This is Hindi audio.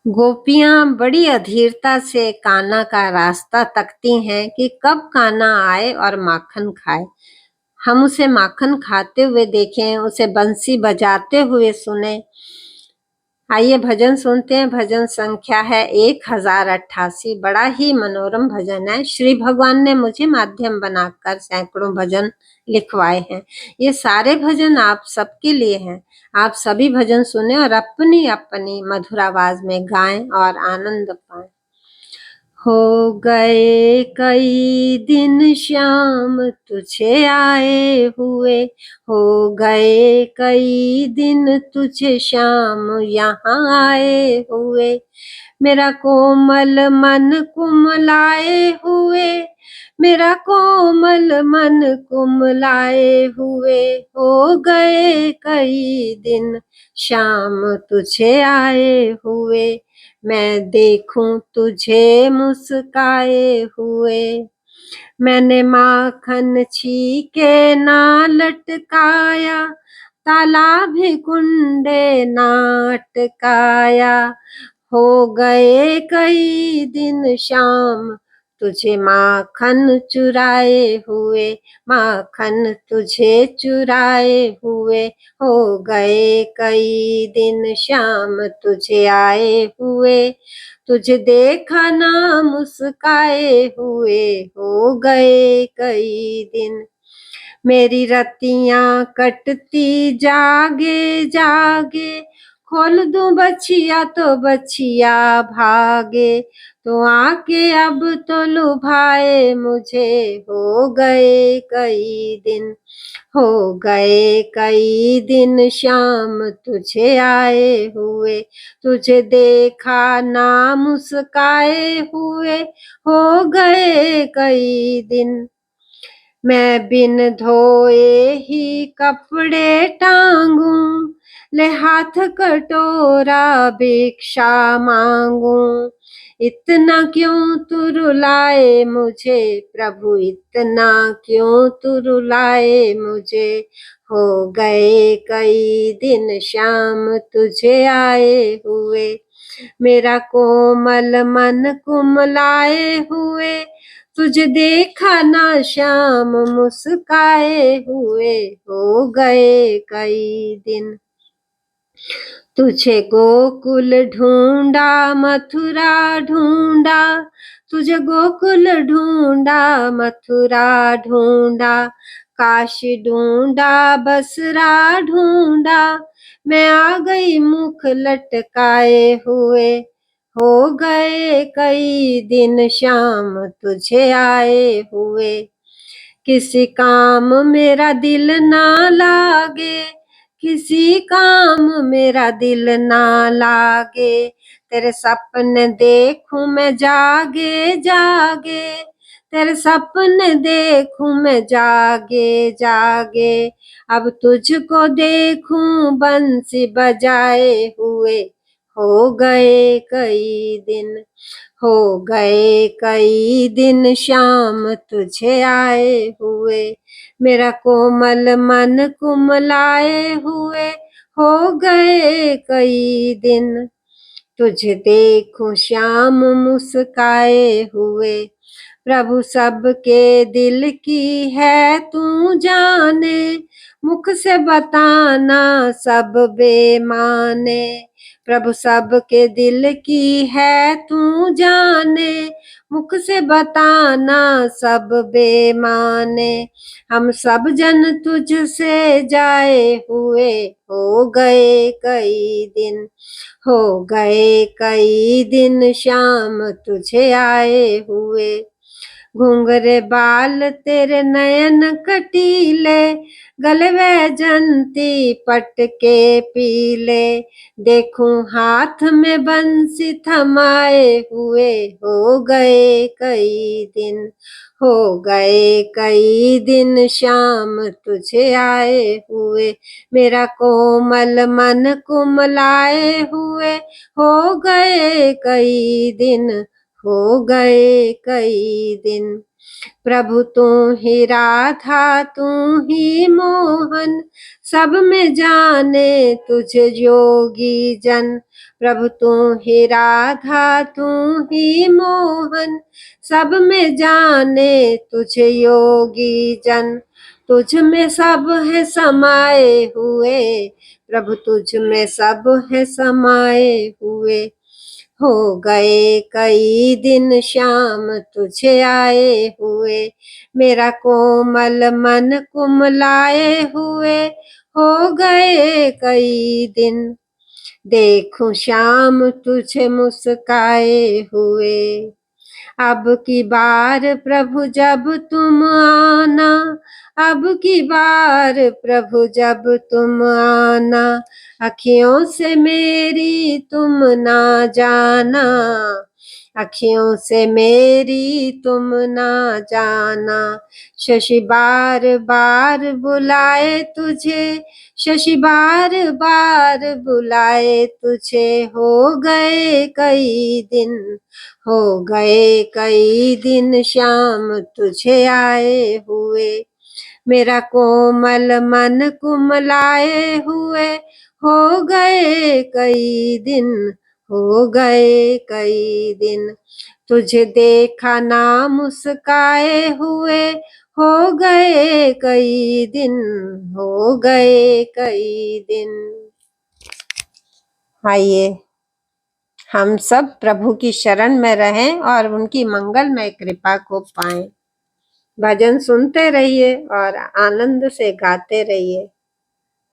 गोपियां बड़ी अधीरता से कान्हा का रास्ता तकती हैं कि कब कान्हा आए और माखन खाए। हम उसे माखन खाते हुए देखें, उसे बंसी बजाते हुए सुने। आइए भजन सुनते हैं। भजन संख्या है 1088। बड़ा ही मनोरम भजन है। श्री भगवान ने मुझे माध्यम बनाकर सैकड़ों भजन लिखवाए हैं। ये सारे भजन आप सबके लिए हैं। आप सभी भजन सुने और अपनी अपनी मधुर आवाज में गाएं और आनंद पाएं। हो गए कई दिन श्याम तुझे आए हुए, हो गए कई दिन तुझे श्याम यहाँ आए हुए। मेरा कोमल मन कुमलाए हुए, मेरा कोमल मन कुमलाए हुए। हो गए कई दिन श्याम तुझे आए हुए, मैं देखूं तुझे मुस्काए हुए। मैंने माखन छीके ना लटकाया, ताला भी कुंडे ना अटकाया। हो गए कई दिन श्याम तुझे माखन चुराए हुए, माखन तुझे चुराए हुए। हो गए कई दिन श्याम तुझे आए हुए, तुझे देखा ना मुस्काए हुए। हो गए कई दिन मेरी रतियां कटती जागे जागे, खोल दूं बछिया तो बछिया भागे। तो आके अब तो लुभाए मुझे। हो गए कई दिन, हो गए कई दिन श्याम तुझे आए हुए, तुझे देखा ना मुस्काए हुए। हो गए कई दिन मैं बिन धोए ही कपड़े टांगू, ले हाथ कटोरा भिक्षा मांगू। इतना क्यों तू रुलाए मुझे प्रभु, इतना क्यों तू रुलाए मुझे। हो गए कई दिन श्याम तुझे आए हुए, मेरा कोमल मन कुमलाए हुए। तुझे देखा ना श्याम मुस्काए हुए। हो गए कई दिन तुझे गोकुल ढूंढा, मथुरा ढूंढा। तुझे गोकुल ढूंढा, मथुरा ढूंढा। काशी ढूंढा, बसरा ढूंढा। मैं आ गई मुख लटकाए हुए। हो गए कई दिन श्याम तुझे आए हुए, किसी काम मेरा दिल ना लागे, किसी काम मेरा दिल ना लागे। तेरे सपने देखूं मैं जागे जागे, तेरे सपने देखूं मैं जागे जागे। अब तुझको देखूं बंसी बजाए हुए। हो गए कई दिन, हो गए कई दिन श्याम तुझे आए हुए, मेरा कोमल मन कुमलाए हुए। हो गए कई दिन तुझे देखूं श्याम मुस्काए हुए। प्रभु सबके दिल की है तू जाने, मुख से बताना सब बेमाने। प्रभु सबके दिल की है तू जाने, मुख से बताना सब बेमाने। हम सब जन तुझसे जाए हुए, हो गए कई दिन, हो गए कई दिन श्याम तुझे आए हुए। घुंघरे बाल तेरे नयन कटीले, गले वैजंती पट के पीले। देखूं हाथ में बंसी थमाए हुए। हो गए कई दिन, हो गए कई दिन श्याम तुझे आए हुए, मेरा कोमल मन कुमलाए हुए। हो गए कई दिन, हो गए कई दिन। प्रभु तू ही राधा तू ही मोहन, सब में जाने तुझे योगी जन। प्रभु तू ही राधा तू ही मोहन, सब में जाने तुझे योगी जन। तुझ में सब है समाये हुए, प्रभु तुझ में सब है समाये हुए। हो गए कई दिन श्याम तुझे आए हुए, मेरा कोमल मन कुमलाए हुए। हो गए कई दिन, देखूं श्याम तुझे मुस्काए हुए। अब की बार प्रभु जब तुम आना, अब की बार प्रभु जब तुम आना, अखियों से मेरी तुम ना जाना, अखियों से मेरी तुम ना जाना। शशि बार बार बुलाए तुझे, शशि बार बार बुलाए तुझे। हो गए कई दिन, हो गए कई दिन श्याम तुझे आए हुए, मेरा कोमल मन कुमलाए हुए। हो गए कई दिन, हो गए कई दिन, तुझे देखा ना मुस्काए हुए। हो गए कई दिन, हो गए कई दिन। आइए हम सब प्रभु की शरण में रहें और उनकी मंगलमय कृपा को पाएं। भजन सुनते रहिए और आनंद से गाते रहिए।